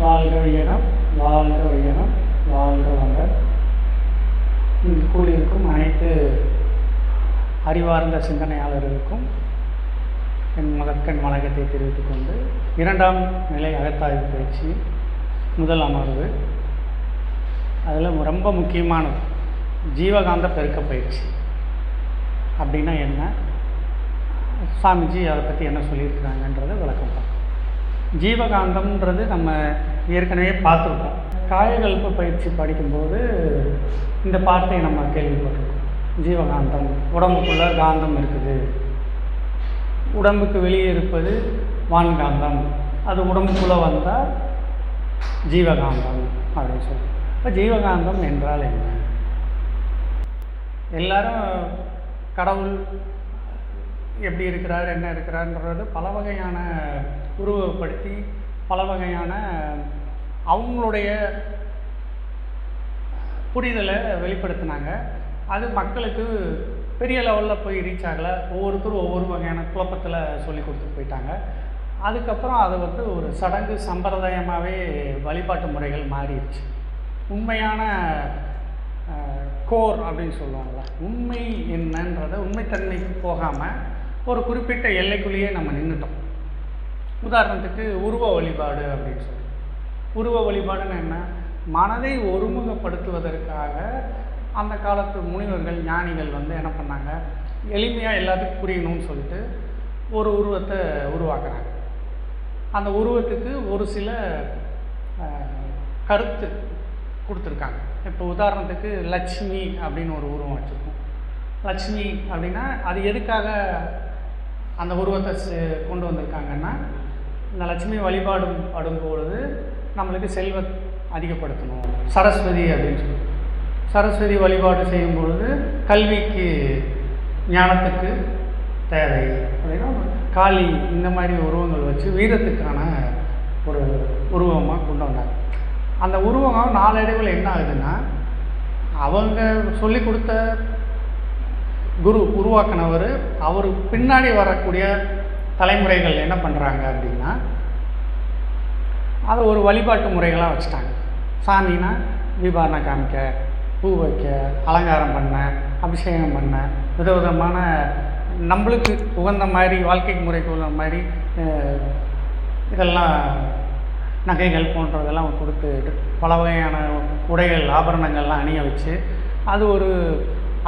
வாழ்க வையகம், வாழ்க வையகம், வாழ்க வளர். இங்கு கூடியிருக்கும் அனைத்து அறிவார்ந்த சிந்தனையாளர்களுக்கும் என் முதற்கண் வணக்கத்தை தெரிவித்துக் கொண்டு, 2ஆம் நிலை அகத்தாய்வு பயிற்சி முதல் அமர்வு, அதில் ரொம்ப முக்கியமானது ஜீவகாந்த பெருக்க பயிற்சி அப்படின்னா என்ன, சாமிஜி அதை பற்றி என்ன சொல்லியிருக்கிறாங்கன்றதை விளக்கம் பார்ப்போம். ஜீவகாந்தம்ன்றது நம்ம ஏற்கனவே பார்த்துருக்கோம். காயகல்ப பயிற்சி படிக்கும்போது இந்த வார்த்தையை நம்ம கேள்விப்பட்டிருக்கோம். ஜீவகாந்தம், உடம்புக்குள்ள காந்தம் இருக்குது, உடம்புக்கு வெளியே இருப்பது வான்காந்தம், அது உடம்புக்குள்ளே வந்தால் ஜீவகாந்தம் அப்படின்னு சொல்லி. இப்போ ஜீவகாந்தம் என்றால் என்ன? எல்லாரும் கடவுள் எப்படி இருக்கிறார், என்ன இருக்கிறார்ன்றது பல வகையான உருவப்படுத்தி பல வகையான அவங்களுடைய புரிதலை வெளிப்படுத்தினாங்க. அது மக்களுக்கு பெரிய லெவலில் போய் ரீச் ஆகலை. ஒவ்வொருத்தரும் ஒவ்வொரு வகையான குழப்பத்தில் சொல்லி கொடுத்துட்டு போயிட்டாங்க. அதுக்கப்புறம் அது ஒரு சடங்கு சம்பிரதாயமாகவே வழிபாட்டு முறைகள் மாறிடுச்சு. உண்மையான கோர் அப்படின்னு சொல்லுவாங்கள்ல, உண்மை என்னன்றதை உண்மைத்தன்மைக்கு போகாமல் ஒரு குறிப்பிட்ட எல்லைக்குள்ளேயே நம்ம நின்றுட்டோம். உதாரணத்துக்கு உருவ வழிபாடு அப்படின்னு சொல்லி. உருவ வழிபாடுன்னு என்ன? மனதை ஒருமுகப்படுத்துவதற்காக அந்த காலத்து முனிவர்கள் ஞானிகள் என்ன பண்ணாங்க, எளிமையாக எல்லாத்துக்கும் புரியணும்னு சொல்லிட்டு ஒரு உருவத்தை உருவாக்குறாங்க. அந்த உருவத்துக்கு ஒரு சில கருத்து கொடுத்துருக்காங்க. இப்போ உதாரணத்துக்கு லட்சுமி அப்படின்னு ஒரு உருவம் வச்சுருக்கோம். லட்சுமி அப்படின்னா அது எதுக்காக அந்த உருவத்தை கொண்டு வந்திருக்காங்கன்னா, இந்த லட்சுமி வழிபாடு படும்பொழுது நம்மளுக்கு செல்வ அதிகப்படுத்தணும். சரஸ்வதி அப்படின்னு சொல்லி, சரஸ்வதி வழிபாடு செய்யும் பொழுது கல்விக்கு ஞானத்துக்கு தேவை அப்படின்னா காளி, இந்த மாதிரி உருவங்கள் வச்சு வீரத்துக்கான ஒரு உருவமாக கொண்டு வந்தாங்க. அந்த உருவம் நாளடைவில் என்ன ஆகுதுன்னா, அவங்க சொல்லி கொடுத்த குரு உருவாக்கினவர் அவர் பின்னாடி வரக்கூடிய தலைமுறைகள் என்ன பண்ணுறாங்க அப்படின்னா, அதை ஒரு வழிபாட்டு முறைகளாக வச்சுட்டாங்க. சாமின்னா தீபாரணை காமிக்க, பூ வைக்க, அலங்காரம் பண்ண, அபிஷேகம் பண்ண, விதவிதமான நம்மளுக்கு உகந்த மாதிரி வாழ்க்கை முறைக்கு உள்ள மாதிரி இதெல்லாம் நகைகள் போன்றதெல்லாம் கொடுத்து பல வகையான உடைகள் ஆபரணங்கள்லாம் அணிய வச்சு அது ஒரு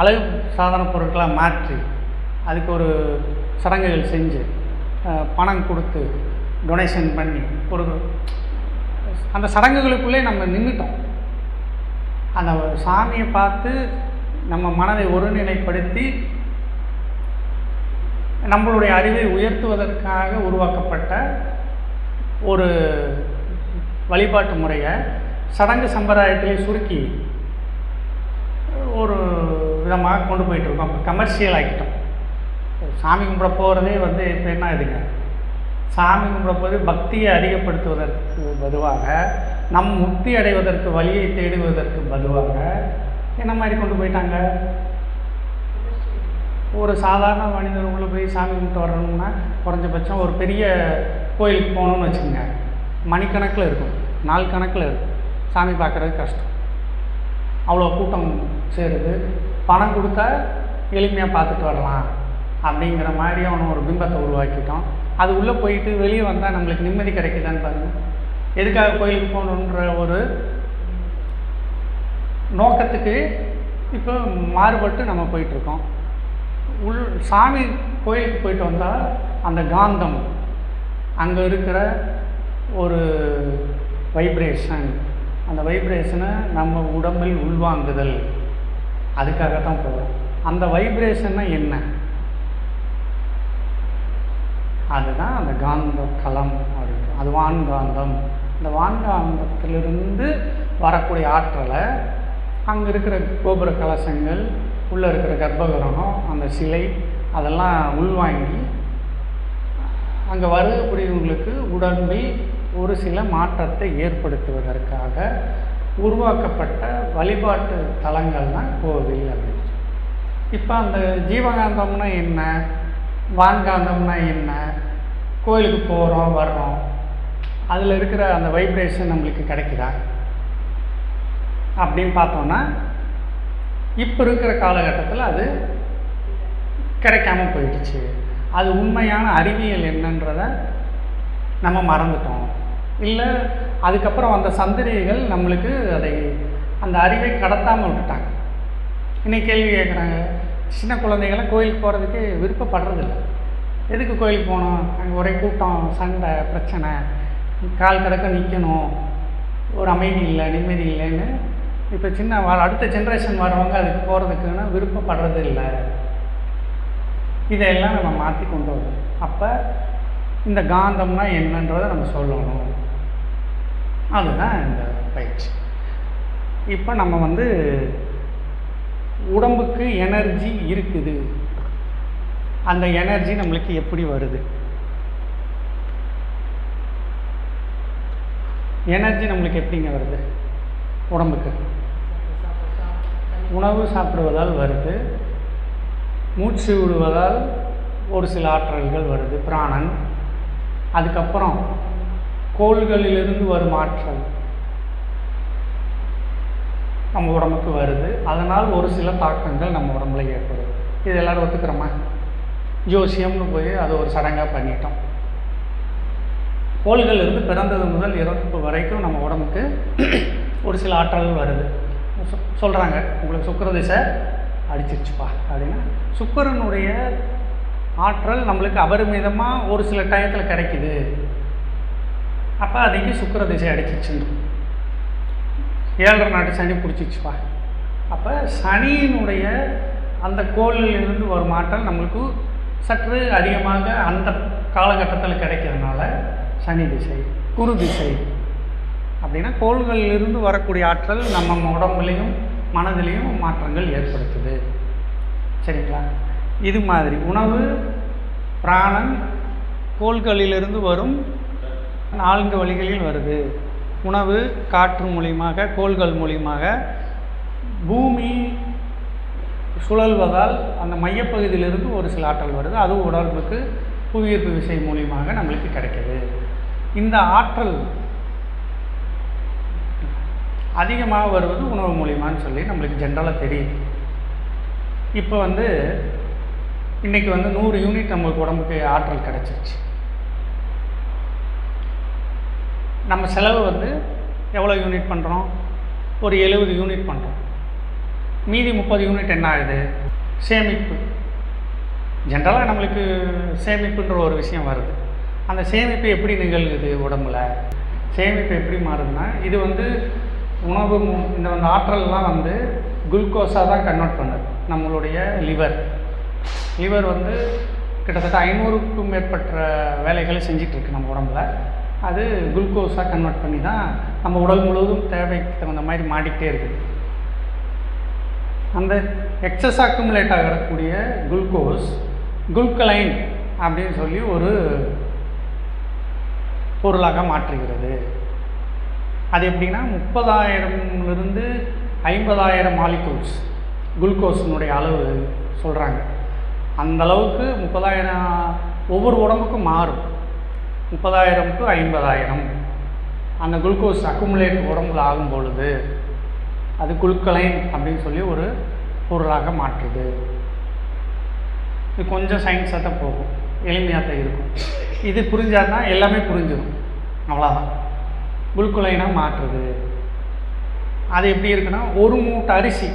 அழகு சாதன பொருட்களாக மாற்றி அதுக்கு ஒரு சடங்குகள் செஞ்சு பணம் கொடுத்து டொனேஷன் பண்ணி ஒரு அந்த சடங்குகளுக்குள்ளே நம்ம நின்றுட்டோம். அந்த சாமியை பார்த்து நம்ம மனதை ஒருநிலைப்படுத்தி நம்மளுடைய அறிவை உயர்த்துவதற்காக உருவாக்கப்பட்ட ஒரு வழிபாட்டு முறையை சடங்கு சம்பிரதாயத்திலே சுருக்கி ஒரு விதமாக கொண்டு போயிட்டுருக்கோம். அப்போ கமர்ஷியல் ஆகிட்டோம். சாமி கும்பிட போகிறதே இப்போ என்ன இதுங்க, சாமி கும்பிட போது பக்தியை அதிகப்படுத்துவதற்கு பதுவாக, நம் முக்தி அடைவதற்கு வழியை தேடுவதற்கு பதுவாக என்ன மாதிரி கொண்டு போயிட்டாங்க. ஒரு சாதாரண மனிதர் உள்ள போய் சாமி கும்பிட்டு வரணும்னா குறைஞ்சபட்சம் ஒரு பெரிய கோயிலுக்கு போகணுன்னு வச்சுக்கோங்க, மணிக்கணக்கில் இருக்கும், நாள் கணக்கில் இருக்கும். சாமி பார்க்குறது கஷ்டம், அவ்வளோ கூட்டம் சேருது. பணம் கொடுத்தா எளிமையாக பார்த்துட்டு வரலாம் அப்படிங்கிற மாதிரி அவனை ஒரு பிம்பத்தை உருவாக்கிட்டோம். அது உள்ளே போயிட்டு வெளியே வந்தால் நம்மளுக்கு நிம்மதி கிடைக்குதான்னு பாருங்கள். எதுக்காக கோயிலுக்கு போகணுன்ற ஒரு நோக்கத்துக்கு இப்போ மாறுபட்டு நம்ம போயிட்டுருக்கோம். சாமி கோயிலுக்கு போயிட்டு வந்தால் அந்த காந்தம், அங்கே இருக்கிற ஒரு வைப்ரேஷன், அந்த வைப்ரேஷனை நம்ம உடம்பில் உள்வாங்குதல், அதுக்காக தான் போகிறோம். அந்த வைப்ரேஷன்னா என்ன? அதுதான் அந்த காந்த களம் அப்படின்னு, அது வான்காந்தம். இந்த வான்காந்தத்திலிருந்து வரக்கூடிய ஆற்றலை அங்கே இருக்கிற கோபுர கலசங்கள், உள்ளே இருக்கிற கர்ப்பகிரகம், அந்த சிலை, அதெல்லாம் உள்வாங்கி அங்கே வரக்கூடியவங்களுக்கு உடம்பில் ஒரு சில மாற்றத்தை ஏற்படுத்துவதற்காக உருவாக்கப்பட்ட வழிபாட்டு தலங்கள் தான் கோவில் அப்படின்னு. இப்போ அந்த ஜீவகாந்தம்னா என்ன, வான்காந்தம்னா என்ன, கோயிலுக்கு போகிறோம் வர்றோம், அதில் இருக்கிற அந்த வைப்ரேஷன் நம்மளுக்கு கிடைக்குதா அப்படின்னு பார்த்தோன்னா இப்போ இருக்கிற காலகட்டத்தில் அது கிடைக்காம போயிடுச்சு. அது உண்மையான அறிவியல் என்னன்றதை நம்ம மறந்துட்டோம். இல்லை அதுக்கப்புறம் அந்த சந்ததிகள் நம்மளுக்கு அந்த அறிவை கடத்தாமல் விட்டுட்டாங்க. இன்னைக்கு கேள்வி கேட்குறாங்க, சின்ன குழந்தைகள்லாம் கோயிலுக்கு போகிறதுக்கு விருப்பப்படுறதில்ல. எதுக்கு கோயிலுக்கு போகணும், அங்கே ஒரே கூட்டம், சண்டை, பிரச்சனை, கால் கடக்க நிற்கணும், ஒரு அமைதி இல்லை, நிம்மதி இல்லைன்னு இப்போ அடுத்த ஜென்ரேஷன் வரவங்க அதுக்கு போகிறதுக்குன்னு விருப்பப்படுறது இல்லை. இதையெல்லாம் நம்ம மாற்றி கொண்டு வரோம். அப்போ இந்த காந்தம்னா என்னன்றதை நம்ம சொல்லணும். அதுதான் இந்த பயிற்சி. இப்போ நம்ம உடம்புக்கு எனர்ஜி இருக்குது. அந்த எனர்ஜி நம்மளுக்கு எப்படி வருது? எனர்ஜி நம்மளுக்கு எப்படிங்க வருது? உடம்புக்கு உணவு சாப்பிடுவதால் வருது, மூச்சு விடுவதால் ஒரு சில ஆற்றல்கள் வருது, பிராணன். அதுக்கப்புறம் கோள்களிலிருந்து வரும் ஆற்றல் நம்ம உடம்புக்கு வருது. அதனால் ஒரு சில தாக்கங்கள் நம்ம உடம்புல ஏற்படுது. இது எல்லோரும் ஒத்துக்கிறோமா? ஜோசியம்னு போய் அது ஒரு சடங்காக பண்ணிட்டோம். கோள்கள் இருந்து பிறந்தது முதல் இறப்பு வரைக்கும் நம்ம உடம்புக்கு ஒரு சில ஆற்றல்கள் வருது. சொல்கிறாங்க, உங்களுக்கு சுக்கிர திசை அடிச்சிருச்சுப்பா அப்படின்னா சுக்கிரனுடைய ஆற்றல் நம்மளுக்கு அபரிமிதமாக ஒரு சில டயத்தில் கிடைக்குது. அப்போ அதுக்கு சுக்கிர திசை அடிச்சிருச்சுன்னு 7.5 நாட்டு சனி பிடிச்சிச்சுப்பா. அப்போ சனியினுடைய அந்த கோளிலிருந்து வரும் ஆற்றல் நம்மளுக்கு சற்று அதிகமாக அந்த காலகட்டத்தில் கிடைக்கிறதுனால சனி திசை, குரு திசை அப்படின்னா கோள்களிலிருந்து வரக்கூடிய ஆற்றல் நம்ம உடம்புலையும் மனதிலையும் மாற்றங்கள் ஏற்படுத்துது. சரிங்களா? இது மாதிரி உணவு, பிராணன் கோள்களிலிருந்து வரும் 4 வழிகளில் வருது. உணவு காற்று மூலியமாக, கோள்கள் மூலியமாக, பூமி சுழல்வதால் அந்த மையப்பகுதியிலிருந்து ஒரு சில ஆற்றல் வருது. அதுவும் உடம்புக்கு புவியீர்ப்பு விசை மூலியமாக நம்மளுக்கு கிடைக்கிது. இந்த ஆற்றல் அதிகமாக வருவது உணவு மூலியமானு சொல்லி நம்மளுக்கு ஜென்ரலாக தெரியுது. இப்போ இன்றைக்கி 100 யூனிட் நம்மளுக்கு உடம்புக்கு ஆற்றல் கிடச்சிருச்சு. நம்ம செலவு எவ்வளோ யூனிட் பண்ணுறோம்? ஒரு 70 யூனிட் பண்ணுறோம். மீதி 30 யூனிட் என்ன ஆகுது? சேமிப்பு. ஜென்ரலாக நம்மளுக்கு சேமிப்புன்ற ஒரு விஷயம் வருது. அந்த சேமிப்பு எப்படி நிகழ்குது உடம்புல? சேமிப்பு எப்படி மாறுதுன்னா, இது உணவு இந்த ஆற்றல்லாம் குளுக்கோஸாக தான் கன்வெர்ட் பண்ணுது. நம்மளுடைய லிவர் கிட்டத்தட்ட 500க்கும் மேற்பட்ட வேலைகளை செஞ்சிட்ருக்கு நம்ம உடம்புல. அது குளுக்கோஸாக கன்வெர்ட் பண்ணி தான் நம்ம உடல் முழுவதும் தேவைக்கு தகுந்த மாதிரி மாடிக்கிட்டே இருக்குது. அந்த எக்ஸஸ் அக்குமுலேட் ஆகக்கூடிய குளுக்கலைன் அப்படின்னு சொல்லி ஒரு பொருளாக மாற்றுகிறது. அது எப்படின்னா 30,000லிருந்து 50,000 மாலிகூல்ஸ் குளுக்கோஸினுடைய அளவு சொல்கிறாங்க. அந்த அளவுக்கு 30,000 ஒவ்வொரு உடம்புக்கும் மாறும். 30,000 to 50,000 அந்த குளுக்கோஸ் அக்குமுலேட் உடம்புல ஆகும் பொழுது அது குளுக்கலைன் அப்படின்னு சொல்லி ஒரு பொருளாக மாற்றுது. இது கொஞ்சம் சயின்ஸாக தான் போகும், எளிமையாக தான் இருக்கும். இது புரிஞ்சாதான் எல்லாமே புரிஞ்சிடும். அவ்வளோதான். குளுக்கலைனாக மாற்றுது. அது எப்படி இருக்குன்னா, ஒரு மூட்டை அரிசி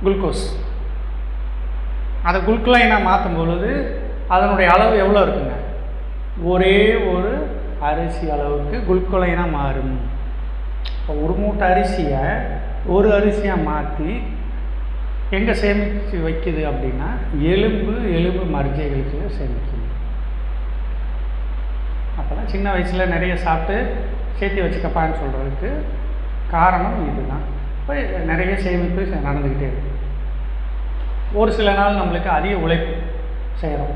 குளுக்கோஸ் அதை குளுக்கலைனாக மாற்றும் பொழுது அதனுடைய அளவு எவ்வளோ இருக்குங்க? ஒரே ஒரு அரிசி அளவுக்கு குளுக்கலைனாக மாறும். இப்போ ஒரு மூட்டை அரிசியை ஒரு அரிசியாக மாற்றி எங்கே சேமித்து வைக்குது அப்படின்னா எலும்பு மர்ஜைகளுக்கு சேமிக்குது. அப்போ தான் சின்ன வயசில் நிறைய சாப்பிட்டு சேர்த்து வச்சுக்கப்பான்னு சொல்கிறதுக்கு காரணம் இதுதான். இப்போ நிறைய சேமிப்பு நடந்துக்கிட்டே இருக்கு. ஒரு சில நாள் நம்மளுக்கு அதிக உழைப்பு செய்கிறோம்.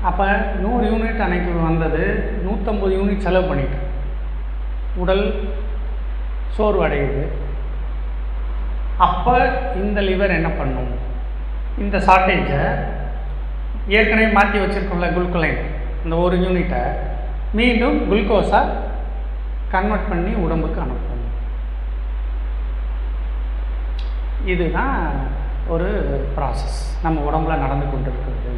அப்போ 100 யூனிட் அன்னைக்கு வந்தது 150 யூனிட் செலவு பண்ணிட்டு உடல் சோர்வு அடையுது. அப்போ இந்த லிவர் என்ன பண்ணும்? இந்த ஷார்ட்டேஜை ஏற்கனவே மாற்றி வச்சுருக்கோம்ல குளுக்கலைன், இந்த ஒரு யூனிட்டை மீண்டும் குளுக்கோஸாக கன்வெர்ட் பண்ணி உடம்புக்கு அனுப்பும். இதுதான் ஒரு ப்ராசஸ் நம்ம உடம்புல நடந்து கொண்டிருக்கிறது.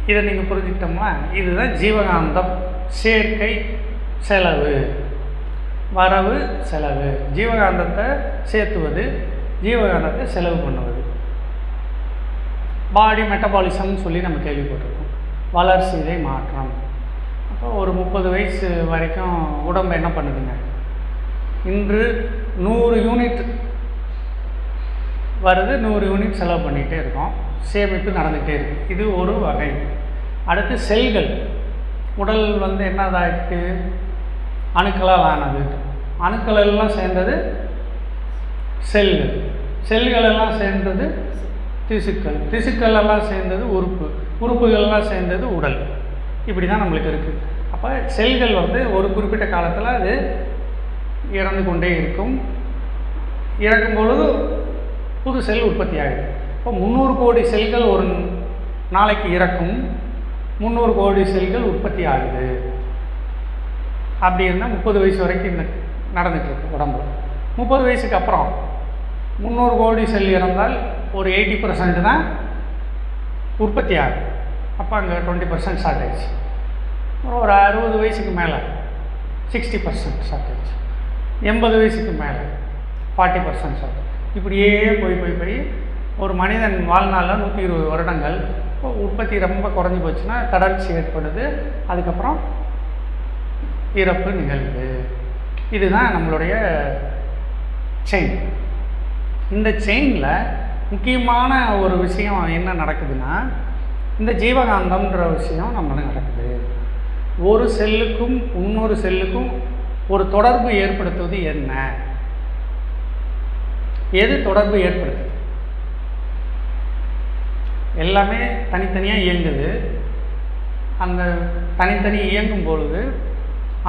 இதை நீங்கள் புரிஞ்சுக்கிட்டோம்னா இதுதான் ஜீவகாந்தம். சேர்க்கை, செலவு, வரவு, செலவு. ஜீவகாந்தத்தை சேர்த்துவது, ஜீவகாந்தத்தை செலவு பண்ணுவது. பாடி மெட்டபாலிசம்னு சொல்லி நம்ம கேள்விப்பட்டிருக்கோம். வளர்சிதை மாற்றம். அப்போ ஒரு 30 வயசு வரைக்கும் உடம்பு என்ன பண்ணுதுங்க? இன்று 100 யூனிட் வருது, 100 யூனிட் செலவு பண்ணிகிட்டே இருக்கோம். சேமிப்பு நடந்துகிட்டே இருக்குது. இது ஒரு வகை. அடுத்து செல்கள். உடல் என்னதாயிருக்கு? அணுக்களால் ஆனது. அணுக்கள் எல்லாம் சேர்ந்தது செல்கள். செல்கள் எல்லாம் சேர்ந்தது திசுக்கள். திசுக்கள் எல்லாம் சேர்ந்தது உறுப்பு. உறுப்புகள்லாம் சேர்ந்தது உடல். இப்படி தான் நம்மளுக்கு இருக்குது. அப்போ செல்கள் ஒரு குறிப்பிட்ட காலத்தில் அது இறந்து கொண்டே இருக்கும். இறக்கும் பொழுது புது செல் உற்பத்தி ஆகிடும். இப்போ 300 கோடி செல்கள் ஒரு நாளைக்கு இறக்கும். 300 கோடி செல்கள் உற்பத்தி ஆகுது. அப்படி இருந்தால் 30 வயசு வரைக்கும் இந்த நடந்துகிட்ருக்கு உடம்பு. 30 வயசுக்கு அப்புறம் 300 கோடி செல் இறந்தால் ஒரு 80% தான் உற்பத்தி ஆகும். அப்போ அங்கே 20% ஷார்ட்டேஜ். ஒரு 60 வயசுக்கு மேலே 60% ஷார்ட்டேஜ். 80 வயசுக்கு மேலே 40% ஷார்ட்டேஜ். இப்படியே போய் ஒரு மனிதன் வாழ்நாளில் 120 வருடங்கள் உற்பத்தி ரொம்ப குறைஞ்சி போச்சுன்னா தளர்ச்சி ஏற்படுது. அதுக்கப்புறம் இறப்பு நிகழ்வு. இதுதான் நம்மளுடைய செயின். இந்த செயினில் முக்கியமான ஒரு விஷயம் என்ன நடக்குதுன்னா, இந்த ஜீவகாந்தம்ன்ற விஷயம் நம்மளுக்கு நடக்குது. ஒரு செல்லுக்கும் இன்னொரு செல்லுக்கும் ஒரு தொடர்பு ஏற்படுத்துவது என்ன? எது தொடர்பு ஏற்படுத்துது? எல்லாமே தனித்தனியாக இயங்குது. அந்த தனித்தனி இயங்கும் பொழுது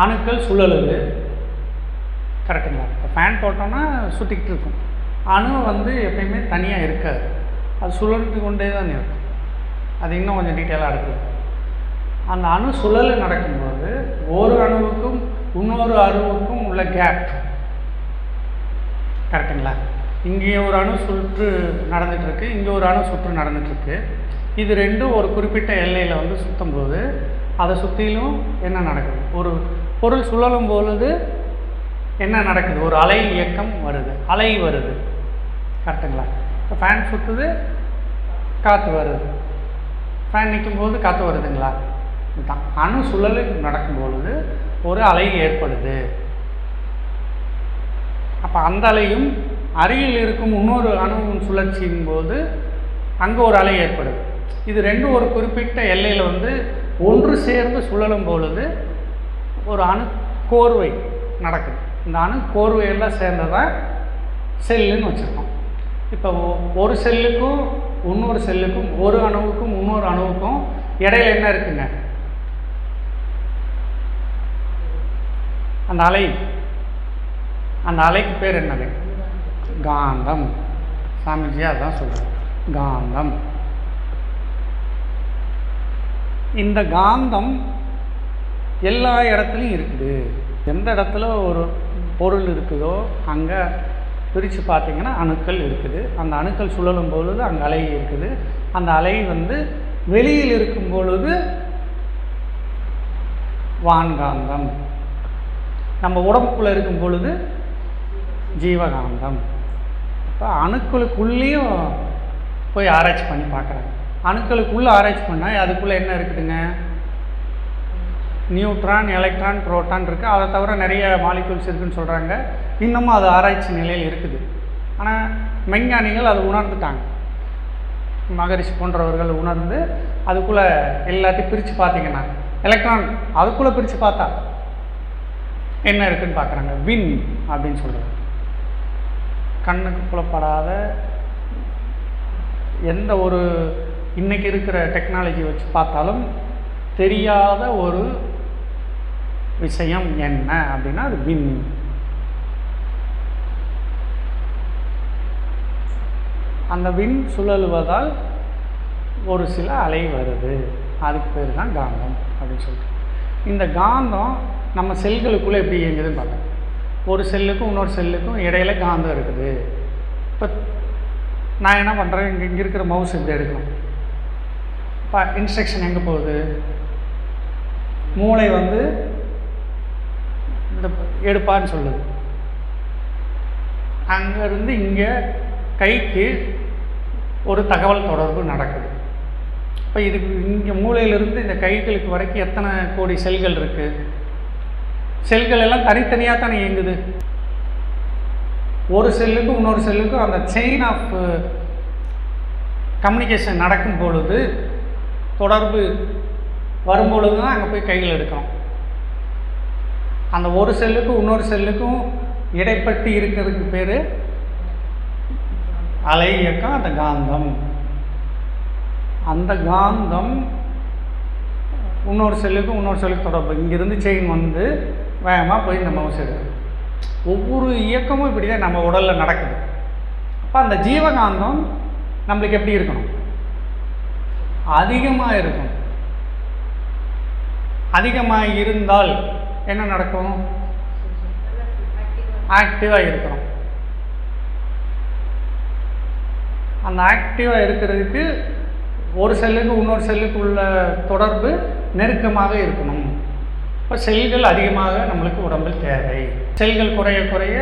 அணுக்கள் சுழலுது. கரெக்டுங்களா? இப்போ ஃபேன் போட்டோம்னா சுற்றிக்கிட்டு இருக்கும். அணு எப்பயுமே தனியாக இருக்காது. அது சுழன்று கொண்டே தான் இருக்கும். அது இன்னும் கொஞ்சம் டீட்டெயிலாக இருக்குது. அந்த அணு சுழல் நடக்கும்போது ஒரு அணுவுக்கும் இன்னொரு அணுவுக்கும் உள்ள கேப். கரெக்டுங்களா? இங்கே ஒரு அணு சுற்று நடந்துகிட்ருக்கு, இங்கே ஒரு அணு சுற்று நடந்துகிட்ருக்கு. இது ரெண்டும் ஒரு குறிப்பிட்ட எல்லையில் சுற்றும் போது அதை சுற்றிலும் என்ன நடக்குது? ஒரு பொருள் சுழலும் பொழுது என்ன நடக்குது? ஒரு அலை இயக்கம் வருது, அலை வருது. கரெக்டுங்களா? இப்போ ஃபேன் சுற்றுது, காற்று வருது. ஃபேன் நிற்கும் போது காற்று வருதுங்களா? இதுதான் அணு சுழல் நடக்கும்பொழுது ஒரு அலை ஏற்படுது. அப்போ அந்த அலையும் அருகில் இருக்கும் இன்னொரு அணுவின் சுழற்சியின் போது அங்கே ஒரு அலை ஏற்படுது. இது ரெண்டும் ஒரு குறிப்பிட்ட எல்லையில் ஒன்று சேர்ந்து சுழலும் பொழுது ஒரு அணு கோர்வை நடக்குது. இந்த அணு கோர்வையெல்லாம் சேர்ந்ததான் செல்லுன்னு வச்சுருக்கோம். இப்போ ஒரு செல்லுக்கும் இன்னொரு செல்லுக்கும், ஒரு அணுவுக்கும் இன்னொரு அணுவுக்கும் இடையில என்ன இருக்குங்க? அந்த அலை. அந்த அலைக்கு பேர் என்னது? காந்தம். சாமிஜி அதான் சொல்கிறேன், காந்தம். இந்த காந்தம் எல்லா இடத்துலையும் இருக்குது. எந்த இடத்துல ஒரு பொருள் இருக்குதோ அங்கே பிரித்து பார்த்தீங்கன்னா அணுக்கள் இருக்குது. அந்த அணுக்கள் சுழலும் பொழுது அங்கே அலை இருக்குது. அந்த அலை வெளியில் இருக்கும் பொழுது வான்காந்தம். நம்ம உடம்புக்குள்ளே இருக்கும் பொழுது ஜீவகாந்தம். இப்போ அணுக்களுக்குள்ளேயும் போய் ஆராய்ச்சி பண்ணி பார்க்குறாங்க. அணுக்களுக்குள்ளே ஆராய்ச்சி பண்ணால் அதுக்குள்ளே என்ன இருக்குதுங்க? நியூட்ரான், எலக்ட்ரான், புரோட்டான் இருக்குது. அதை தவிர நிறைய மாலிகூல்ஸ் இருக்குதுன்னு சொல்கிறாங்க. இன்னமும் அது ஆராய்ச்சி நிலையில் இருக்குது. ஆனால் மெஞ்ஞானிகள் அதை உணர்ந்துட்டாங்க. மகரிஷி போன்றவர்கள் உணர்ந்து அதுக்குள்ளே எல்லாத்தையும் பிரித்து பார்த்தீங்கன்னா எலக்ட்ரான் அதுக்குள்ளே பிரித்து பார்த்தா என்ன இருக்குதுன்னு பார்க்குறாங்க. வின் அப்படின்னு சொல்கிறாங்க. கண்ணுக்கு புலப்படாத எந்த ஒரு இன்றைக்கி இருக்கிற டெக்னாலஜி வச்சு பார்த்தாலும் தெரியாத ஒரு விஷயம் என்ன அப்படின்னா அது வின். அந்த வின் சுழலுவதால் ஒரு சில அலை வருது, அதுக்கு பேர் தான் காந்தம் அப்படின்னு சொல்லிட்டு. இந்த காந்தம் நம்ம செல்களுக்குள்ளே எப்படி இயங்குதுன்னு பார்த்தோம். ஒரு செல்லுக்கும் இன்னொரு செல்லுக்கும் இடையில காந்தம் இருக்குது. இப்போ நான் என்ன பண்ணுறேன், இங்கே இருக்கிற மவுஸ் இப்படி எடுக்கணும். இப்போ இன்ஸ்ட்ரக்ஷன் எங்கே போகுது, மூளை வந்து இந்த எடுப்பான்னு சொல்லுது. அங்கேருந்து இங்கே கைக்கு ஒரு தகவல் தொடர்பு நடக்குது. இப்போ இதுக்கு இங்கே மூளையிலிருந்து இந்த கைகளுக்கு வரைக்கும் எத்தனை கோடி செல்கள் இருக்குது? செல்கள் எல்லாம் தனித்தனியாக தானே இயங்குது. ஒரு செல்லுக்கும் இன்னொரு செல்லுக்கும் அந்த செயின் ஆஃப் கம்யூனிகேஷன் நடக்கும் பொழுது, தொடர்பு வரும்பொழுது தான் அங்கே போய் கைகள் எடுக்கணும். அந்த ஒரு செல்லுக்கும் இன்னொரு செல்லுக்கும் இடைப்பட்டு இருக்கிறதுக்கு பேர் அலை இயக்கம், அந்த காந்தம். அந்த காந்தம் இன்னொரு செல்லுக்கும் இன்னொரு செல்லுக்கு தொடர்பு. இங்கிருந்து செயின் வந்து வேகமாக போய் இந்த மவுஸ் எடுக்குது. ஒவ்வொரு இயக்கமும் இப்படி தான் நம்ம உடலில் நடக்குது. அப்போ அந்த ஜீவகாந்தம் நம்மளுக்கு எப்படி இருக்கணும்? அதிகமாக இருக்கணும். அதிகமாக இருந்தால் என்ன நடக்கும்? ஆக்டிவாக இருக்கணும். அந்த ஆக்டிவாக இருக்கிறதுக்கு ஒரு செல்லுக்கு இன்னொரு செல்லுக்கு உள்ள தொடர்பு நெருக்கமாக இருக்கணும். இப்போ செல்கள் அதிகமாக நம்மளுக்கு உடம்பில் தேவை. செல்கள் குறைய குறைய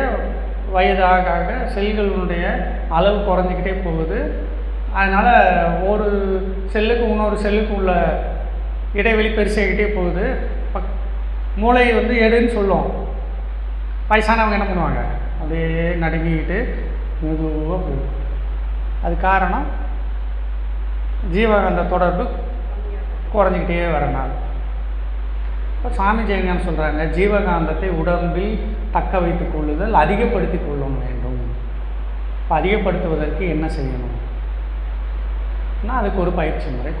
வயதாக ஆக செல்களுடைய அளவு குறைஞ்சிக்கிட்டே போகுது. அதனால் ஒரு செல்லுக்கு இன்னொரு செல்லுக்கு உள்ள இடைவெளி பெருசாகிக்கிட்டே போகுது. மூளை வந்து எடுன்னு சொல்லும். வயசானவங்க என்ன பண்ணுவாங்க, அப்படியே நடுங்கிக்கிட்டு மெதுவாக போகும். அது காரணம் ஜீவகாந்த தொடர்பு குறைஞ்சிக்கிட்டே வரனால. இப்போ சாமி ஜெயஞானம் சொல்கிறாங்க, ஜீவகாந்தத்தை உடம்பில் தக்க வைத்துக் கொள்ளுதல் அதிகப்படுத்தி கொள்ள வேண்டும். இப்போ அதிகப்படுத்துவதற்கு என்ன செய்யணும்? அதுக்கு ஒரு பயிற்சி முறை.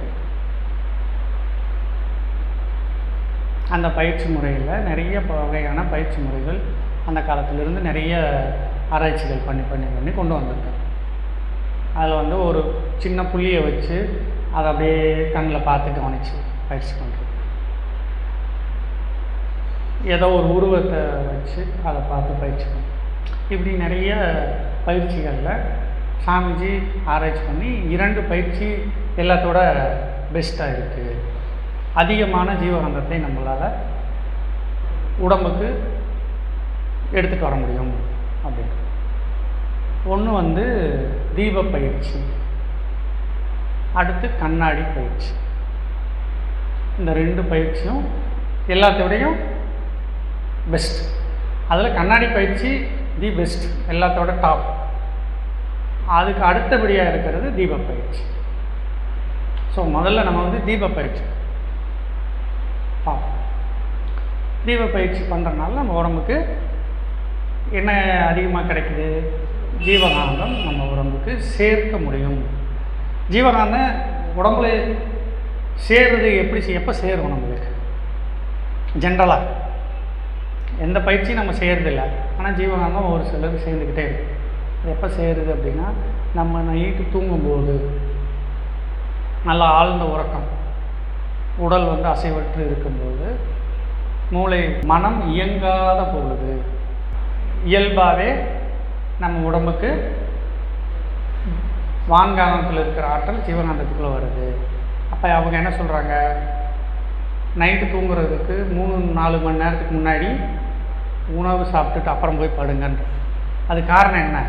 அந்த பயிற்சி முறையில் நிறைய வகையான பயிற்சி முறைகள் அந்த காலத்திலிருந்து நிறைய ஆராய்ச்சிகள் பண்ணி கொண்டு வந்திருக்காங்க. அதில் வந்து ஒரு சின்ன புள்ளியை வச்சு அதை அப்படியே கண்ணில் பார்த்து கவனித்து பயிற்சி பண்ணுறது. ஏதோ ஒரு உருவத்தை வச்சு அதை பார்த்து பயிற்சி பண்ணுறது. இப்படி நிறைய பயிற்சிகளில் சாமிஜி ஆராய்ச்சி பண்ணி 2 பயிற்சி எல்லாத்தோட பெஸ்ட்டாக இருக்குது. அதிகமான ஜீவகாந்தத்தை நம்மளால் உடம்புக்கு எடுத்துகிட்டு வர முடியும் அப்படின்னு. ஒன்று வந்து தீப பயிற்சி, அடுத்து கண்ணாடி பயிற்சி. இந்த 2 பயிற்சியும் எல்லாத்தோடையும் பெஸ்ட். அதில் கண்ணாடி பயிற்சி தி பெஸ்ட், எல்லாத்தோட டாப். அதுக்கு அடுத்தபடியாக இருக்கிறது தீப பயிற்சி. ஸோ முதல்ல நம்ம வந்து தீப பயிற்சி பார்ப்போம். தீப பயிற்சி பண்ணுறதுனால நம்ம உடம்புக்கு என்ன அதிகமாக கிடைக்குது? ஜீவகாந்தம் நம்ம உடம்புக்கு சேர்க்க முடியும். ஜீவகாந்தம் உடம்புல சேர்றது எப்போ சேரும்? நம்மளுக்கு ஜென்ரலாக எந்த பயிற்சியும் நம்ம செய்கிறதில்ல, ஆனால் ஜீவகாந்தம் ஒரு சிலருக்கு சேர்ந்துக்கிட்டே இருக்கும். அது எப்போ சேருது அப்படின்னா, நம்ம நைட்டு தூங்கும்போது நல்லா ஆழ்ந்த உறக்கம், உடல் வந்து அசைவற்று இருக்கும்போது, மூளை மனம் இயங்காத பொழுது இயல்பாகவே நம்ம உடம்புக்கு வான்காந்தத்தில் இருக்கிற ஆற்றல் ஜீவகாந்தத்துக்குள்ளே வருது. அப்போ அவங்க என்ன சொல்கிறாங்க, நைட்டு தூங்குறதுக்கு 3-4 மணி நேரத்துக்கு முன்னாடி உணவு சாப்பிட்டுட்டு அப்புறம் போய் படுங்கன்ற. அது காரணம் என்ன?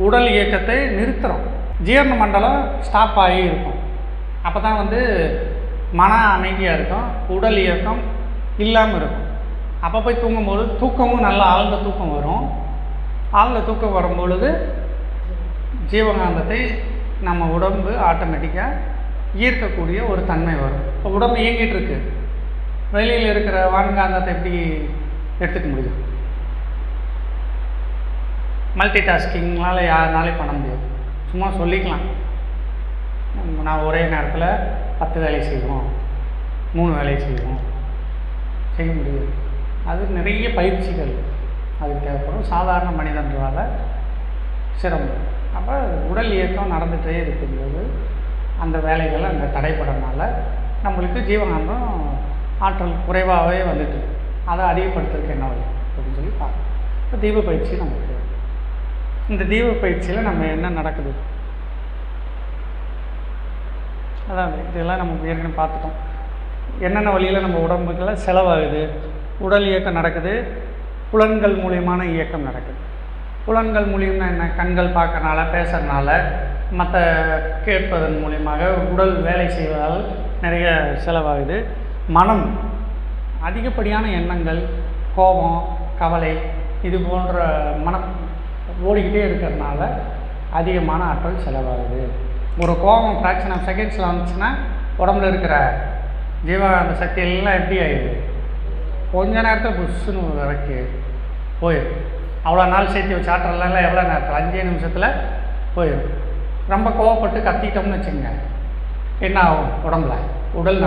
உடல் இயக்கத்தை நிறுத்துகிறோம். ஜீரண மண்டலம் ஸ்டாப் ஆகி இருக்கும். அப்போ தான் வந்து மன அமைதியாக இருக்கும், உடல் இயக்கம் இல்லாமல் இருக்கும். அப்போ போய் தூங்கும்போது தூக்கமும் நல்லா ஆழ்ந்த தூக்கம் வரும். ஆழ்ந்த தூக்கம் வரும்பொழுது ஜீவகாந்தத்தை நம்ம உடம்பு ஆட்டோமேட்டிக்காக ஈர்க்கக்கூடிய ஒரு தன்மை வரும். இப்போ உடம்பு இயங்கிட்டு இருக்கு, வெளியில் இருக்கிற வான்காந்தத்தை எப்படி எடுத்துக்க முடியும்? மல்டி டாஸ்கிங்னால யாருனாலே பண்ண முடியாது. சும்மா சொல்லிக்கலாம், நான் ஒரே நேரத்தில் 10 வேலை செய்வோம், 3 வேலை செய்வோம், செய்ய முடியாது. அது நிறைய பயிற்சிகள் அது தேவைப்படும். சாதாரண மனிதர்களால் சிரமம். அப்போ உடல் இயக்கம் நடந்துகிட்டே இருக்கும்போது அந்த வேலைகள் அங்கே தடைப்படுறதுனால நம்மளுக்கு ஜீவகாந்தம் ஆற்றல் குறைவாகவே வந்துட்டு அதை அதிகப்படுத்துறதுக்கு என்ன வழி அப்படின்னு சொல்லி பார்க்கணும். இப்போ தீப பயிற்சி நமக்கு, இந்த தீப பயிற்சியில் நம்ம என்ன நடக்குது, அதான் இதெல்லாம் நம்ம ஏற்கனவே பார்த்துட்டோம். என்னென்ன வழியில் நம்ம உடம்புக்குள்ள செலவாகுது, உடல் இயக்கம் நடக்குது, புலன்கள் மூலியமான இயக்கம் நடக்குது. புலன்கள் மூலியம்னா என்ன, கண்கள் பார்க்கறனால, பேசுறதுனால, மற்ற கேட்பதன் மூலியமாக உடல் வேலை செய்வதால் நிறைய செலவாகுது. மனம் அதிகப்படியான எண்ணங்கள், கோபம், கவலை இது போன்ற மனம் ஓடிக்கிட்டே இருக்கிறதுனால அதிகமான ஆற்றல் செலவாகுது. ஒரு கோபம் ஃப்ராக்ஷன் ஆஃப் செகண்ட்ஸில் வந்துச்சுன்னா உடம்புல இருக்கிற ஜீவகாந்த சக்தி எல்லாம் எப்படி ஆகிடுது, கொஞ்ச நேரத்தில் புஷ்ஷுன்னு வரைக்கும் போயிடும். அவ்வளோ நாள் சேர்த்து வச்ச ஆற்றலாம் எவ்வளோ நேரத்தில் 5 நிமிஷத்தில் போயிடும். ரொம்ப கோவப்பட்டு கத்திட்டோம்னு வச்சுங்க, என்ன ஆகும், உடம்புல உடல்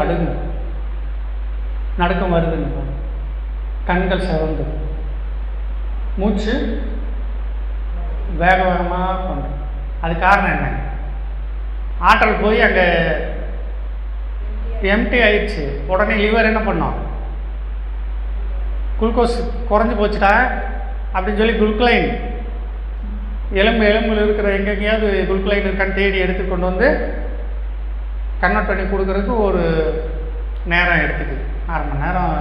நடுக்கம் வருதுன்னு, கண்கள் சிவந்து, மூச்சு வேக வேகமாக பண்ணும். அது காரணம் என்ன, ஆற்றல் போய் அங்கே எம்டி ஆயிடுச்சு. உடனே லிவர் என்ன பண்ணோம், குளுக்கோஸ் குறைஞ்சி போச்சுட்டா அப்படின்னு சொல்லி குளுக்கலைன் எலும்பில் இருக்கிற எங்கெங்கேயாவது குளுக்கலைன் இருக்கான்னு தேடி எடுத்து கொண்டு வந்து கன்வெர்ட் பண்ணி கொடுக்குறதுக்கு ஒரு நேரம் எடுத்துக்குது. 1/2 மணி நேரம்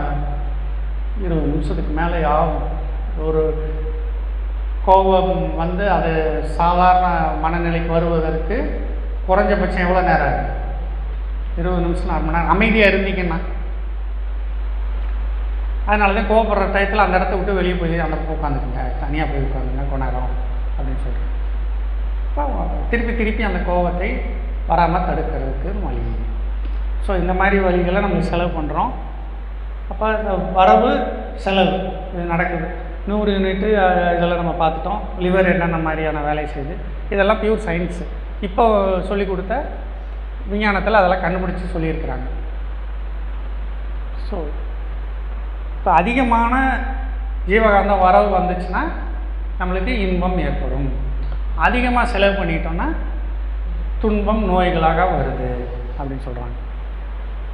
20 நிமிஷத்துக்கு மேலே ஆகும். ஒரு கோபம் வந்து அது சாதாரண மனநிலைக்கு வருவதற்கு குறைஞ்சபட்சம் எவ்வளோ நேரம் ஆகும், 20 நிமிஷம் 1/2 மணி நேரம் அமைதியாக இருந்தீங்கன்னா. அதனால தான் கோவப்படுற டயத்தில் அந்த இடத்த விட்டு வெளியே போய் அந்த பக்கம் உட்காந்துக்குங்க, தனியாக போய் உட்காந்துங்க கொஞ்ச நேரம் அப்படின்னு சொல்கிறேன். இப்போ திருப்பி அந்த கோபத்தை வராமல் தடுக்கிறதுக்கு வழி. ஸோ இந்த மாதிரி வழிகளை நம்ம செலவு பண்ணுறோம். அப்போ இந்த வரவு செலவு இது நடக்குது. 100 யூனிட்டு இதெல்லாம் நம்ம பார்த்துட்டோம். லிவர் என்னென்ன மாதிரியான வேலை செய்யுது, இதெல்லாம் பியூர் சயின்ஸு. இப்போ சொல்லிக் கொடுத்த விஞ்ஞானத்தில் அதெல்லாம் கண்டுபிடிச்சி சொல்லியிருக்கிறாங்க. ஸோ இப்போ அதிகமான ஜீவகாந்த வரவு வந்துச்சுன்னா நம்மளுக்கு இன்பம் ஏற்படும். அதிகமாக செலவு பண்ணிட்டோம்னா துன்பம் நோய்களாக வருது அப்படின்னு சொல்கிறாங்க.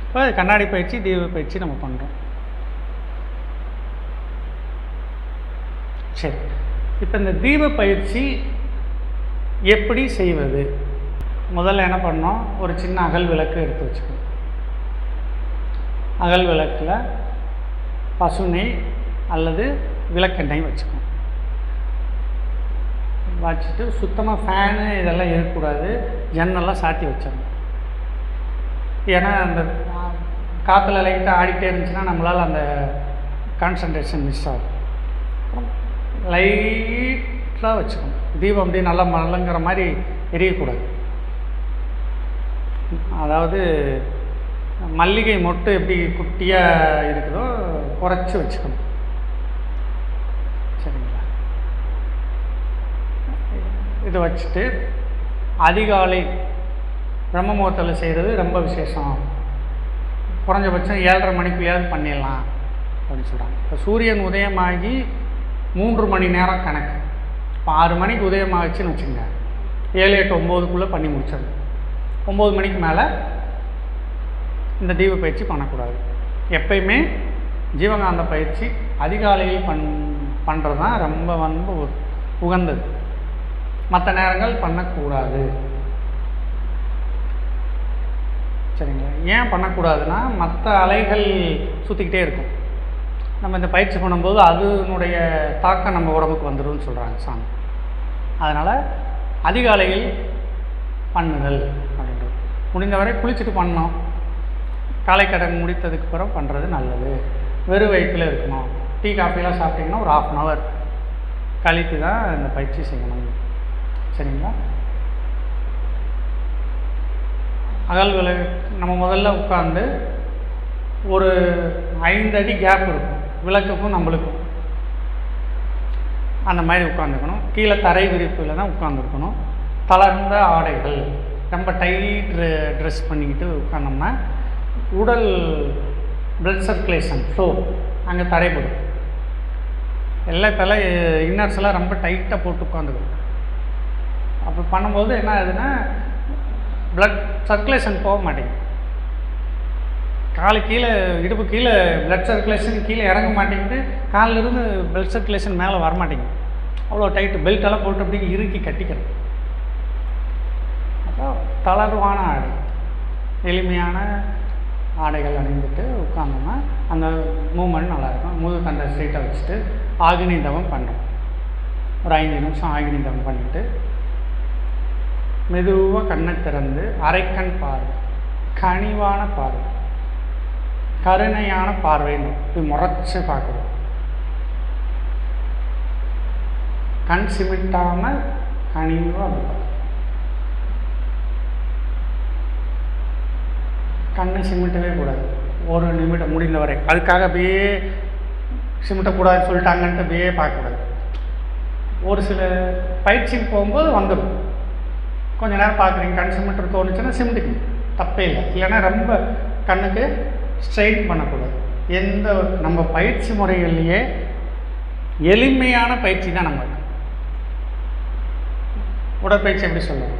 இப்போ கண்ணாடி பயிற்சி, தீப பயிற்சி நம்ம பண்ணுறோம். சரி, இப்போ இந்த தீப பயிற்சி எப்படி செய்வது? முதல்ல என்ன பண்ணோம், ஒரு சின்ன அகல் விளக்கு எடுத்து வச்சுக்கணும். அகல் விளக்கில் பசுநெய் அல்லது விளக்கெண்ணெய் வச்சுக்கணும். வச்சுட்டு சுத்தமாக ஃபேனு இதெல்லாம் இருக்கக்கூடாது, ஜன்னல்லாம் சாத்தி வச்சிடணும். ஏன்னா அந்த காற்றுல லைட்டாக ஆடிக்கிட்டே இருந்துச்சுன்னா நம்மளால் அந்த கான்சன்ட்ரேஷன் மிஸ் ஆகும். லைட்டாக வச்சுக்கணும். தீபம் அப்படியே நல்லா மலங்கிற மாதிரி எரியக்கூடாது. அதாவது மல்லிகை மொட்டு எப்படி குட்டியாக இருக்குதோ குறைச்சி வச்சுக்கணும். சரிங்களா? இதை வச்சுட்டு அதிகாலை பிரம்ம முகூர்த்தத்தில் செய்கிறது ரொம்ப விசேஷம். குறைஞ்சபட்சம் 7:30 மணிக்குள்ளேயாவது பண்ணிடலாம் அப்படின்னு சொல்கிறாங்க. இப்போ சூரியன் உதயமாகி 3 மணி நேரம் கணக்கு. இப்போ 6 மணிக்கு உதயமாகிச்சுன்னு வச்சுங்க, 7, 8, 9க்குள்ளே பண்ணி முடிச்சிடணும். 9 மணிக்கு மேலே இந்த தீப பயிற்சி பண்ணக்கூடாது. எப்பயுமே ஜீவகாந்த பயிற்சி அதிகாலையில் பண்ணுறது தான் ரொம்ப உகந்தது. மற்ற நேரங்கள் பண்ணக்கூடாது. சரிங்களா? ஏன் பண்ணக்கூடாதுன்னா, மற்ற அலைகள் சுற்றிக்கிட்டே இருக்கும். நம்ம இந்த பயிற்சி பண்ணும்போது அதனுடைய தாக்கம் நம்ம உடம்புக்கு வந்துடும்னு சொல்கிறாங்க சாமி. அதனால் அதிகாலையில் பண்ணுதல் அப்படின்றது. முடிந்தவரை குளிச்சுட்டு பண்ணோம். காலை கடன் முடித்ததுக்கு அப்புறம் பண்ணுறது நல்லது. வெறும் வயிற்றில் இருக்கணும். டீ காஃபிலாம் சாப்பிட்டிங்கன்னா ஒரு 1/2 hour கழித்து தான் இந்த பயிற்சி செய்யணும். சரிங்களா? அகல் விளக்கு நம்ம முதல்ல உட்காந்து ஒரு 5 அடி கேப் இருக்கும் விளக்குக்கும் நம்மளுக்கும். அந்த மாதிரி உட்காந்துக்கணும். கீழே தரை விரிப்பில் தான் உட்காந்துருக்கணும். தளர்ந்த ஆடைகள், ரொம்ப டைட் ட்ரெஸ் பண்ணிக்கிட்டு உட்காந்தோம்னா உடல் பிளட் சர்க்குலேஷன் ஃப்ளோ அங்கே தடைப்படும். இப்போல்லாம் இன்னர்ஸ் எல்லாம் ரொம்ப டைட்டாக போட்டு உட்காந்துக்கணும். அப்படி பண்ணும்போது என்ன ஆகுதுன்னா ப்ளட் சர்க்குலேஷன் போக மாட்டேங்குது. காலு கீழே, இடுப்பு கீழே ப்ளட் சர்க்குலேஷன் கீழே இறங்க மாட்டேங்குது. காலிலிருந்து ப்ளட் சர்க்குலேஷன் மேலே வரமாட்டேங்குது. அவ்வளோ டைட்டு பெல்ட்டெல்லாம் போட்டு அப்படி இறுக்கி கட்டிக்கிறோம். அப்போ தளர்வான ஆடை, எளிமையான ஆடைகள் அணிந்துட்டு உட்காந்தோம்னா அந்த மூமெண்ட் நல்லாயிருக்கும். முதுகு தண்டை ஸ்ட்ரெயிட்டாக வச்சுட்டு ஆகினி தவம் பண்ணுறோம். ஒரு 5 நிமிஷம் ஆகினி தவம் பண்ணிவிட்டு மெதுவாக கண்ணை திறந்து அரைக்கண் பார்வை, கனிவான பார்வை, கருணையான பார்வைன்னு இப்படி முறைச்சி பார்க்குறோம். கண் சிமிட்டாமல் கனிவாக அப்படி பார்க்குறோம். கண்ணை சிமிட்டவே கூடாது ஒரு நிமிடம் முடிந்த வரை. அதுக்காக அப்படியே சிமிட்டக்கூடாதுன்னு சொல்லிட்டாங்கன்ட்டு அப்படியே பார்க்கக்கூடாது. ஒரு சில பயிற்சிக்கு போகும்போது வந்துடும். கொஞ்சம் நேரம் பார்க்குறீங்க, கண் சிமிட்டு தோணுச்சுன்னா சிமிட்டுக்கு தப்பே இல்லை. இல்லைன்னா ரொம்ப கண்ணுக்கு ஸ்ட்ரெயின் பண்ணக்கூடாது. எந்த நம்ம பயிற்சி முறைகள்லையே எளிமையான பயிற்சி தான் நமக்கு. உடற்பயிற்சி எப்படி சொல்லலாம்?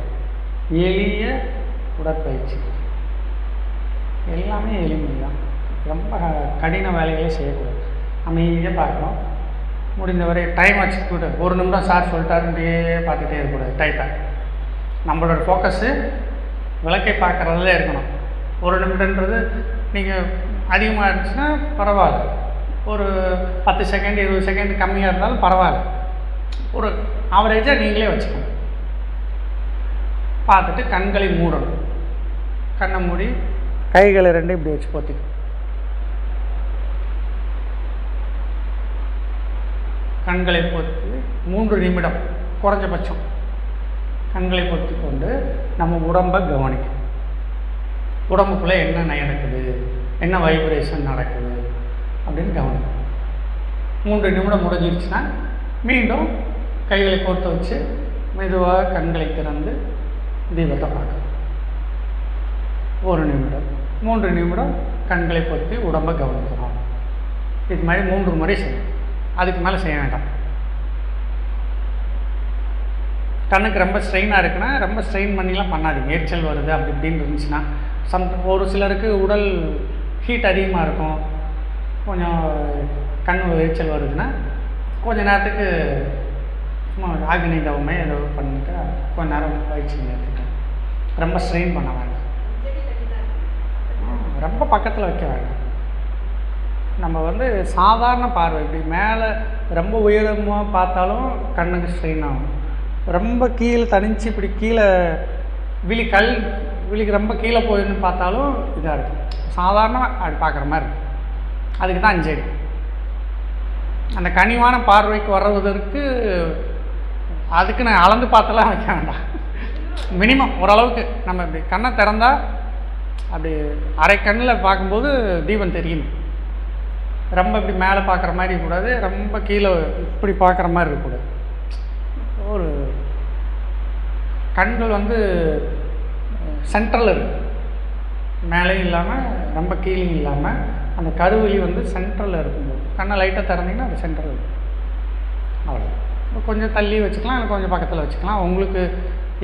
எளிய உடற்பயிற்சி. எல்லாமே எளிமை தான். ரொம்ப கடின வேலைகளே செய்யக்கூடாது. அமைதியாக பார்க்கணும். முடிந்தவரை டைம் வச்சுக்கிட்டு 1 நிமிடம் சார் சொல்லிட்டாரு அப்படியே பார்த்துட்டே இருக்கக்கூடாது. டைட்டாக நம்மளோட ஃபோக்கஸ்ஸு விளக்கை பார்க்குறதுல இருக்கணும். 1 நிமிடன்றது நீங்கள் அதிகமாக இருந்துச்சுன்னா பரவாயில்ல, ஒரு 10 செகண்ட் 20 செகண்ட் கம்மியாக இருந்தாலும் பரவாயில்ல. ஒரு ஆவரேஜாக நீங்களே வச்சுக்கணும். பார்த்துட்டு கண்களை மூடணும். கண்ணை மூடி கைகளை 2 இப்படி வச்சு பொத்திக்கணும். கண்களை பொத்தி 3 நிமிடம் குறைஞ்சபட்சம் கண்களை பொத்தி கொண்டு நம்ம உடம்பை கவனிக்கணும். உடம்புக்குள்ளே என்ன நடக்குது, என்ன வைப்ரேஷன் நடக்குது அப்படின்னு கவனிக்கணும். 3 நிமிடம் முடிஞ்சிருச்சுன்னா மீண்டும் கைகளை கோர்த்து வச்சு மெதுவாக கண்களை திறந்து தீபத்தை பார்க்கணும். 1 நிமிடம், 3 நிமிடம் கண்களை பொத்தி உடம்பை கவனிக்கணும். இது மாதிரி 3 முறை செய்யணும். அதுக்கு மேலே செய்ய வேண்டாம். கண்ணுக்கு ரொம்ப ஸ்ட்ரெயினாக இருக்குன்னா ரொம்ப ஸ்ட்ரெயின் பண்ணிலாம் பண்ணாதீங்க. எரிச்சல் வருது அப்படி இப்படின்னு இருந்துச்சுன்னா, ஒரு சிலருக்கு உடல் ஹீட் அதிகமாக இருக்கும், கொஞ்சம் கண் எரிச்சல் வருதுன்னா கொஞ்சம் நேரத்துக்கு சும்மா ஆகினி தவமே ஏதோ பண்ணிட்டு கொஞ்சம் நேரம் பயிற்சி எடுத்துட்டேன். ரொம்ப ஸ்ட்ரெயின் பண்ண வேண்டாம், ரொம்ப பக்கத்தில் வைக்க வேண்டாம். நம்ம சாதாரண பார்வை, இப்படி மேலே ரொம்ப உயரமாக பார்த்தாலும் கண்ணுக்கு ஸ்ட்ரெயின் ஆகும். ரொம்ப கீழே தனிச்சு இப்படி கீழே விழிக்கு ரொம்ப கீழே போயின்னு பார்த்தாலும் இதாக இருக்கும். சாதாரணமாக அப்படி பார்க்குற மாதிரி இருக்கும். அதுக்கு தான் 5 அடி. அந்த கனிவான பார்வைக்கு வர்றதற்கு அதுக்கு நான் அளந்து பார்த்தெல்லாம் வைக்க வேண்டாம். மினிமம் ஓரளவுக்கு நம்ம இப்படி கண்ணை திறந்தால் அப்படி அரை கண்ணில் பார்க்கும்போது தீபம் தெரியணும். ரொம்ப இப்படி மேலே பார்க்குற மாதிரி இருக்கக்கூடாது, ரொம்ப கீழே இப்படி பார்க்குற மாதிரி இருக்கக்கூடாது. ஒரு கண்கள் சென்ட்ரல் இருக்குது, மேலேயும் இல்லாமல் ரொம்ப கீழேயும் இல்லாமல் அந்த கருவெளி சென்ட்ரலில் இருக்கும்போது கண்ணை லைட்டாக திறந்தீங்கன்னா அது சென்ட்ரல் இருக்கும். அவ்வளோ கொஞ்சம் தள்ளி வச்சுக்கலாம், இல்லை கொஞ்சம் பக்கத்தில் வச்சுக்கலாம். உங்களுக்கு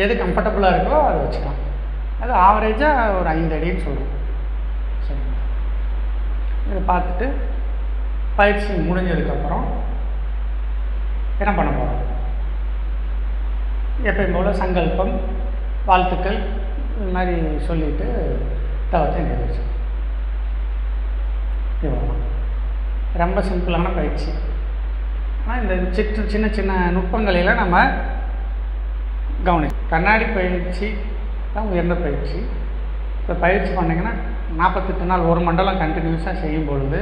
எது கம்ஃபர்டபுளாக இருக்கோ அதை வச்சுக்கலாம். அது ஆவரேஜாக ஒரு 5 அடின்னு சொல்கிறோம். சரிங்களா? இதை பார்த்துட்டு பயிற்சி முடிஞ்சதுக்கப்புறம் என்ன பண்ண போகிறோம்? எப்பயும் போல் சங்கல்பம், வாழ்த்துக்கள் இது மாதிரி சொல்லிவிட்டு தவத்தை நிறைவேற்றும். இவ்வளோ ரொம்ப சிம்பிளான பயிற்சி. ஆனால் இந்த சின்ன சின்ன நுட்பங்களையெல்லாம் நம்ம கவனிக்கணும். கண்ணாடி பயிற்சி தான் உயர்ந்த பயிற்சி. இப்போ பயிற்சி பண்ணிங்கன்னா 48 நாள் 1 மண்டலம் கண்டினியூஸாக செய்யும் பொழுது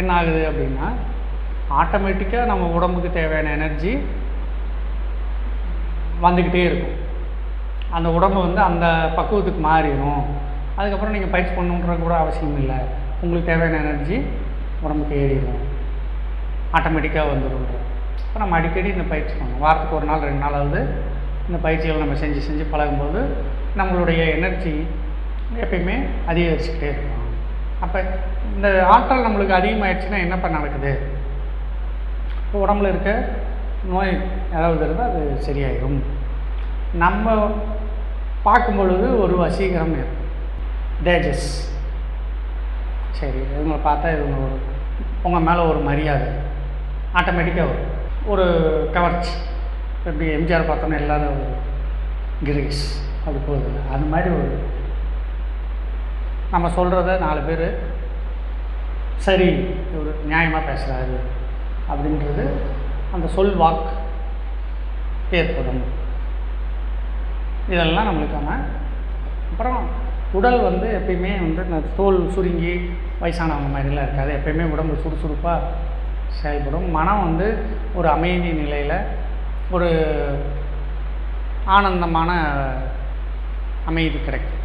என்ன ஆகுது அப்படின்னா, ஆட்டோமேட்டிக்காக நம்ம உடம்புக்கு தேவையான எனர்ஜி வந்துக்கிட்டே இருக்கும். அந்த உடம்பு அந்த பக்குவத்துக்கு மாறிடும். அதுக்கப்புறம் நீங்கள் பயிற்சி பண்ணணுன்ற கூட அவசியம் இல்லை. உங்களுக்கு தேவையான எனர்ஜி உடம்புக்கு ஏறிடும், ஆட்டோமேட்டிக்காக வந்துடும். இப்போ நம்ம அடிக்கடி இந்த பயிற்சி பண்ணணும். வாரத்துக்கு 1 நாள் 2 நாளாவது இந்த பயிற்சிகளை நம்ம செஞ்சு பழகும்போது நம்மளுடைய எனர்ஜி எப்பயுமே அதிகரிச்சுக்கிட்டே இருக்கும். அப்போ இந்த ஆற்றல் நம்மளுக்கு அதிகமாகிடுச்சுன்னா என்னப்போ நடக்குது? இப்போ உடம்புல இருக்க நோய் ஏதாவது இருந்தால் அது சரியாயிடும். நம்ம பார்க்கும் பொழுது ஒரு வசீகரம் இருக்கும், தேஜஸ். சரி, இவங்களை பார்த்தா இவங்க ஒரு உங்கள் மேலே ஒரு மரியாதை ஆட்டோமேட்டிக்காக வரும், ஒரு கவர்ச்சி. எப்படி எம்ஜிஆர் பார்த்தோன்னா எல்லோரும் ஒரு கிரீஸ் அப்படி போகுது, அது மாதிரி ஒரு நம்ம சொல்கிறத 4 பேர் சரி ஒரு நியாயமாக பேசுகிறாரு அப்படின்றது அந்த சொல் வாக்கு ஏற்படும். இதெல்லாம் நம்மளுக்கான. அப்புறம் உடல் வந்து எப்பயுமே வந்து இந்த தோல் சுருங்கி வயசானவங்க மாதிரிலாம் இருக்காது, எப்பயுமே உடம்பு சுறுசுறுப்பாக செயல்படும். மனம் வந்து ஒரு அமைதி நிலையில் ஒரு ஆனந்தமான அமைதி கிடைக்கும்.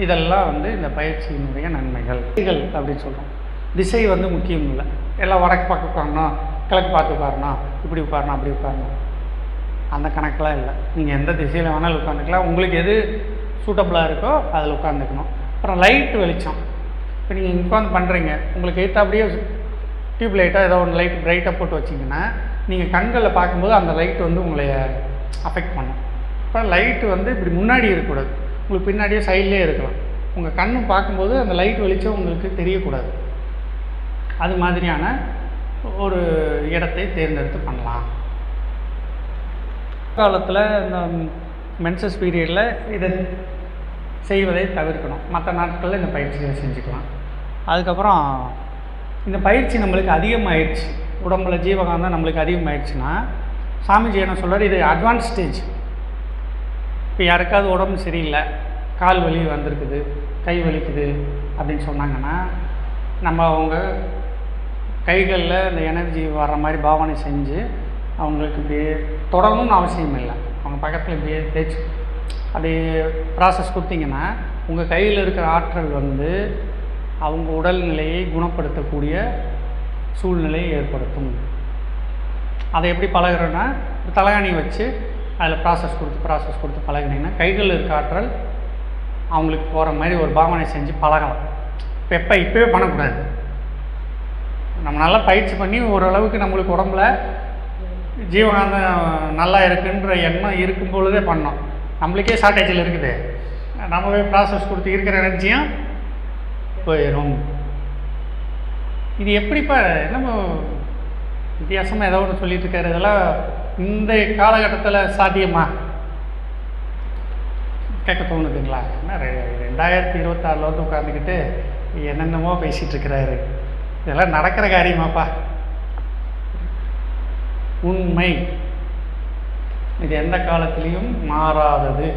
இதெல்லாம் வந்து இந்த பயிற்சியினுடைய நன்மைகள். திசைகள் அப்படின்னு சொல்கிறோம். திசை வந்து முக்கியம் இல்லை, எல்லாம் வடக்கு பக்கம் உட்காரணும், கிழக்கு பார்த்து உட்காரணும், இப்படி உட்காரணும், அப்படி உட்காரணும், அந்த கணக்கெலாம் இல்லை. நீங்கள் எந்த திசையில் வேணாலும் உட்காந்துக்கலாம், உங்களுக்கு எது சூட்டபுளாக இருக்கோ அதில் உட்காந்துக்கணும். அப்புறம் லைட் வெளிச்சம். இப்போ நீங்கள் உட்காந்து பண்ணுறீங்க, உங்களுக்கு எய்த்து அப்படியே டியூப் லைட்டாக ஏதோ ஒன்று லைட் பிரைட்டாக போட்டு வச்சிங்கன்னா நீங்கள் கண்களில் பார்க்கும்போது அந்த லைட் வந்து உங்களை அஃபெக்ட் பண்ணும். இப்போ லைட்டு வந்து இப்படி முன்னாடி இருக்கக்கூடாது, உங்களுக்கு பின்னாடியே சைட்லேயே இருக்கலாம். உங்கள் கண்ணு பார்க்கும்போது அந்த லைட் வெளிச்சம் உங்களுக்கு தெரியக்கூடாது. அது மாதிரியான ஒரு இடத்தை தேர்ந்தெடுத்து பண்ணலாம். காலத்தில் இந்த மென்சஸ் பீரியடில் இதை செய்வதை தவிர்க்கணும், மற்ற நாட்களில் இந்த பயிற்சிகளை செஞ்சுக்கலாம். அதுக்கப்புறம் இந்த பயிற்சி நம்மளுக்கு அதிகமாகிடுச்சு, உடம்பில் ஜீவகாந்தம் நம்மளுக்கு அதிகமாகிடுச்சுன்னா சாமிஜி என்ன சொல்கிறார், இது அட்வான்ஸ் ஸ்டேஜ். இப்போ யாருக்காவது உடம்பு சரியில்லை, கால் வலி வந்திருக்குது, கை வலிக்குது அப்படின்னு சொன்னாங்கன்னா நம்ம அவங்க கைகளில் இந்த எனர்ஜி வர்ற மாதிரி பாவனை செஞ்சு அவங்களுக்கு இப்படியே தொடரணும்னு அவசியம் இல்லை. அவங்க பக்கத்தில் இப்படியே தேய்ச்சி அப்படியே ப்ராசஸ் கொடுத்தீங்கன்னா உங்கள் கையில் இருக்கிற ஆற்றல் வந்து அவங்க உடல்நிலையை குணப்படுத்தக்கூடிய சூழ்நிலையை ஏற்படுத்தும். அதை எப்படி பழகிறோன்னா தலைகாணி வச்சு அதில் ப்ராசஸ் கொடுத்து பழகினீங்கன்னா கைகளில் இருக்க ஆற்றல் அவங்களுக்கு போகிற மாதிரி ஒரு பாவனை செஞ்சு பழகலாம். இப்போவே பண்ணக்கூடாது. நம்ம நல்லா பயிற்சி பண்ணி ஓரளவுக்கு நம்மளுக்கு உடம்புல ஜீவகாந்தம் நல்லா இருக்குன்ற எண்ணம் இருக்கும் பொழுதே பண்ணோம். நம்மளுக்கே ஷார்ட்டேஜில் இருக்குது, நம்மளே ப்ராசஸ் கொடுத்து இருக்கிற எனர்ஜியும் போயிடும். இது எப்படிப்பா என்னமோ வித்தியாசமாக ஏதோ ஒன்று சொல்லிட்டு இருக்காரு, இதெல்லாம் இந்த காலகட்டத்தில் சாத்தியமா கேட்க தோணுதுங்களா? என்ன 2026 வந்து உட்காந்துக்கிட்டு என்னென்னமோ பேசிகிட்டு இருக்கிறாரு, இதெல்லாம் நடக்கிற காரியமாப்பா? உண்மை, இது எந்த காலத்திலையும் மாறாதது.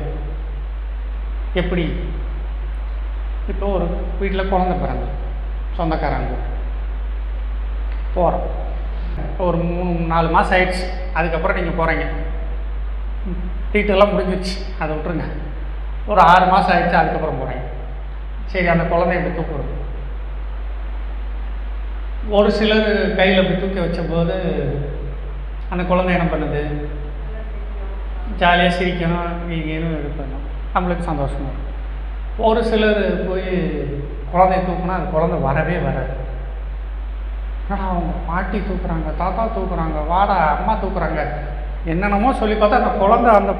எப்படி? இப்போ ஒரு வீட்டில் குழந்தை பிறந்து சொந்தக்காரங்க போகிறோம், இப்போ ஒரு 3-4 மாதம் ஆயிடுச்சு, அதுக்கப்புறம் நீங்கள் போகிறீங்க, தீட்டெல்லாம் முடிஞ்சிடுச்சு, அதை விட்டுருங்க. ஒரு 6 மாதம் ஆயிடுச்சு, அதுக்கப்புறம் போகிறீங்க. சரி, அந்த குழந்தைய இப்படி தூக்குறது. ஒரு சிலர் கையில் அப்படி தூக்கி வச்சபோது அந்த குழந்தை என்ன பண்ணுது? ஜாலியாக சிரிக்கணும், நீங்களும் இது பண்ணணும், நம்மளுக்கு சந்தோஷமாக இருக்கும். ஒரு சிலர் போய் குழந்தைய தூக்குனா அது குழந்தை வரவே வராது. ஆனால் அவங்க பாட்டி தூக்குறாங்க, தாத்தா தூக்குறாங்க, வாடா அம்மா தூக்குறாங்க, என்னென்னமோ சொல்லி பார்த்தா அந்த குழந்தை அந்த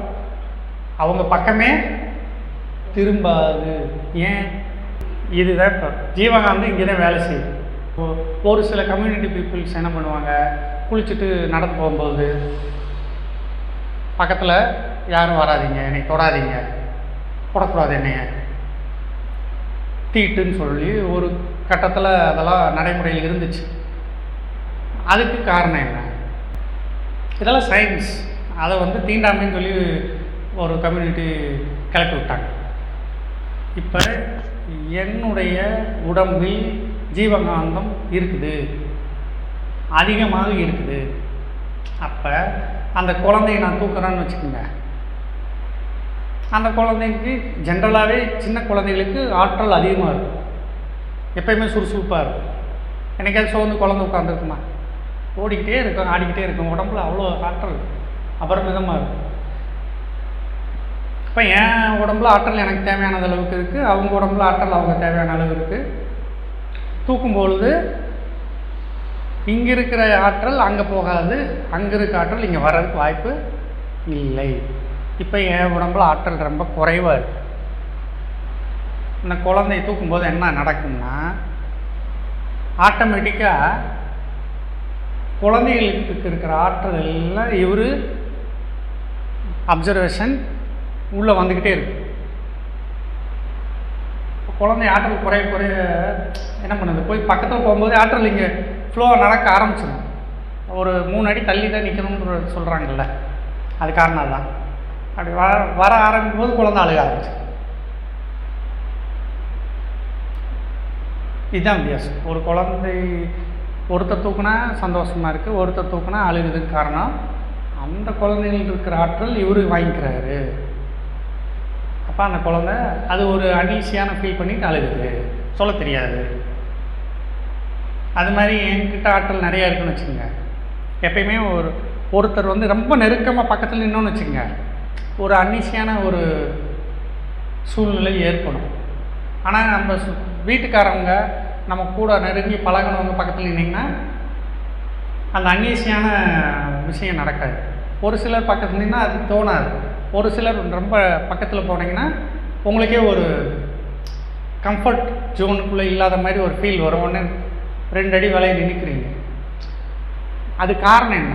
அவங்க பக்கமே திரும்பாது. ஏன்? இதுதான் இப்போ ஜீவகாந்தம் இங்கே தான் வேலை செய்யுது. ஒரு சில கம்யூனிட்டி பீப்புள்ஸ் என்ன பண்ணுவாங்க, குளிச்சுட்டு நடந்து போகும்போது பக்கத்தில் யாரும் வராதிங்க, என்னை தொடாதீங்க, தொடக்கூடாது என்னைய, தீட்டுன்னு சொல்லி ஒரு கட்டத்தில் அதெல்லாம் நடைமுறையில் இருந்துச்சு. அதுக்கு காரணம் என்ன? இதெல்லாம் சயின்ஸ். அதை வந்து தீண்டாமைன்னு சொல்லி ஒரு கம்யூனிட்டி கிளப்பி விட்டாங்க. இப்போ என்னுடைய உடம்பில் ஜீவகாந்தம் இருக்குது, அதிகமாக இருக்குது. அப்போ அந்த குழந்தைய நான் தூக்குறேன்னு வச்சுக்கோங்க, அந்த குழந்தைக்கு ஜென்ரலாகவே சின்ன குழந்தைகளுக்கு ஆற்றல் அதிகமாக இருக்கும், எப்பயுமே சுறுசுறுப்பாக இருக்கும். என்னைக்காவது சோர்ந்து குழந்தை உட்காந்துருக்குமா? ஓடிக்கிட்டே இருக்கும், ஆடிக்கிட்டே இருக்கும், உடம்புல அவ்வளோ ஆற்றல் அபரிமிதமாக இருக்கும். இப்போ என் உடம்புல ஆற்றல் எனக்கு தேவையான அளவுக்கு இருக்குது, அவங்க உடம்புல ஆற்றல் அவங்க தேவையான அளவு இருக்குது. தூக்கும்பொழுது இங்கே இருக்கிற ஆற்றல் அங்கே போகாது, அங்கே இருக்க ஆற்றல் இங்கே வர்றதுக்கு வாய்ப்பு இல்லை. இப்போ என் உடம்புல ஆற்றல் ரொம்ப குறைவாக இருக்குது. இந்த குழந்தைய தூக்கும்போது என்ன நடக்கும்னா, ஆட்டோமேட்டிக்காக குழந்தைகளுக்கு இருக்கிற ஆற்றல் எல்லாம் இவர் அப்சர்வேஷன் உள்ளே வந்துக்கிட்டே இருக்கு. குழந்தை ஆற்றல் குறைய குறைய என்ன பண்ணுது, போய் பக்கத்தில் போகும்போது ஆற்றல் இங்கே ஃப்ளோவாக நடக்க ஆரம்பிச்சிடும். ஒரு 3 அடி தள்ளி தான் நிற்கணும்னு சொல்கிறாங்கல்ல, அது காரணம் தான். அப்படி வர ஆரம்பிக்கும் போது குழந்தை அழுக ஆரம்பிச்சு. இதுதான் வித்தியாசம். ஒரு குழந்தை ஒருத்தர் தூக்குனா சந்தோஷமாக இருக்குது, ஒருத்தர் தூக்குனா அழுகுதுக்கு காரணம் அந்த குழந்தைங்களுக்கு இருக்கிற ஆற்றல் இவர் வாங்கிக்கிறாரு. அப்போ அந்த குழந்தை அது ஒரு அன்ஈஸியான ஃபீல் பண்ணிட்டு அழுகுது, சொல்ல தெரியாது. அது மாதிரி என்கிட்ட ஆற்றல் நிறையா இருக்குன்னு வச்சுக்கோங்க. எப்பயுமே ஒருத்தர் வந்து ரொம்ப நெருக்கமாக பக்கத்தில் நின்னோன்னு வச்சுக்கோங்க, ஒரு அன்ஈஸியான ஒரு சூழ்நிலை ஏற்படும். ஆனால் நம்ம வீட்டுக்காரவங்க நம்ம கூட நெருங்கி பழகினவங்க பக்கத்தில் நின்னிங்கன்னா அந்த அன்ஈஸியான விஷயம் நடக்காது. ஒரு சிலர் பக்கத்தில் நின்னால் அது தோணாது. ஒரு சிலர் ரொம்ப பக்கத்தில் போனீங்கன்னா உங்களுக்கே ஒரு கம்ஃபர்ட் ஜோனுக்குள்ளே இல்லாத மாதிரி ஒரு ஃபீல் வரும். ஒன்று 2 அடி விலையை நிற்கிறீங்க. அது காரணம் என்ன?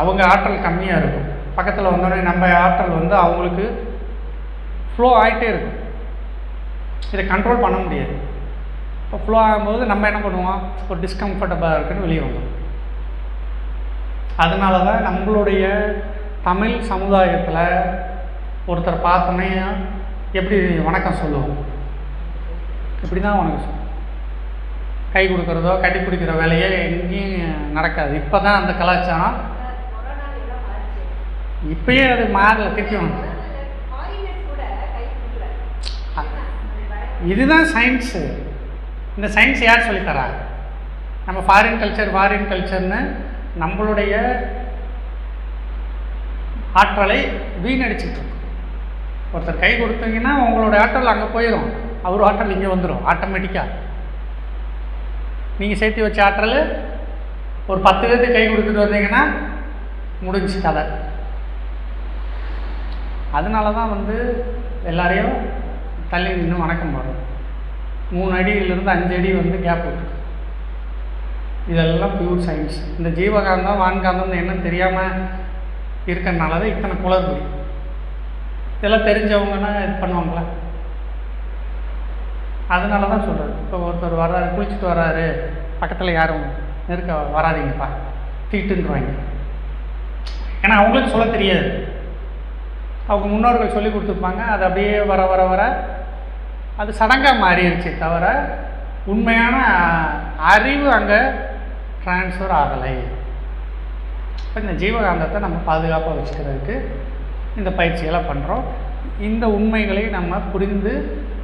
அவங்க ஆற்றல் கம்மியாக இருக்கும். பக்கத்தில் வந்தோடனே நம்ம ஆற்றல் வந்து அவங்களுக்கு ஃப்ளோ ஆகிட்டே இருக்கும். இதை கண்ட்ரோல் பண்ண முடியாது. இப்போ ஃப்ளோ ஆகும்போது நம்ம என்ன பண்ணுவோம், ஒரு டிஸ்கம்ஃபர்டபுளாக இருக்குன்னு வெளியே வந்துடும். அதனால தான் நம்மளுடைய தமிழ் சமுதாயத்தில் ஒருத்தர் பார்த்தோன்னே எப்படி வணக்கம் சொல்லுவோம், இப்படி தான் வணக்கம் சொல்லுவோம். கை கொடுக்குறதோ கட்டி பிடிக்கிற வேலையே எங்கேயும் நடக்காது. இப்போ தான் அந்த கலாச்சாரம், இப்பயே அது மாறல, திருப்பி வந்து இதுதான் சயின்ஸு. இந்த சயின்ஸ் யார் சொல்லித்தரா? நம்ம ஃபாரின் கல்ச்சர்னு நம்மளுடைய ஆற்றலை வீணடிச்சுட்டு இருக்கோம். ஒருத்தர் கை கொடுத்தீங்கன்னா உங்களோட ஆற்றல் அங்கே போயிடும், அவர் ஆற்றல் இங்கே வந்துடும் ஆட்டோமேட்டிக்காக. நீங்கள் சேர்த்து வச்ச ஆற்றல் ஒரு 10 பேருக்கு கை கொடுத்துட்டு வந்தீங்கன்னா முடிஞ்சு கதை. அதனால தான் வந்து எல்லாரையும் தள்ளி நின்று வணக்கம் போடுறோம். 3 அடியிலிருந்து 5 அடி வந்து கேப் இருக்குது. இதெல்லாம் பியூர் சயின்ஸ். இந்த ஜீவகாந்தம் வான்காந்தம்னு என்னன்னு தெரியாமல் இருக்கிறனால தான் இத்தனை குளறுபடி. இதெல்லாம் தெரிஞ்சவங்கன்னா இது பண்ணுவாங்களா? அதனால தான் சொல்கிறது. இப்போ ஒருத்தர் வர்றாரு, குளிச்சுட்டு வர்றாரு, பக்கத்தில் யாரும் நெருக்க வராதிங்கப்பா, தீட்டுன்றாங்க. ஏன்னா அவங்களுக்கு சொல்ல தெரியாது. அவங்க முன்னோர்கள் சொல்லி கொடுத்துருப்பாங்க. அது அப்படியே வர வர வர அது சடங்காக மாறிடுச்சு தவிர உண்மையான அறிவு அங்கே ட்ரான்ஸ்ஃபர் ஆகலை. இப்போ இந்த ஜீவகாந்தத்தை நம்ம பாதுகாப்பாக வச்சுக்கிறதுக்கு இந்த பயிற்சியெல்லாம் பண்ணுறோம். இந்த உண்மைகளை நம்ம புரிந்து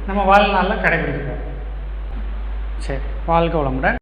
நம்ம வாழ்நாளில் கடைபிடிக்கிறோம். சரி, வாழ்க வளமுடன்.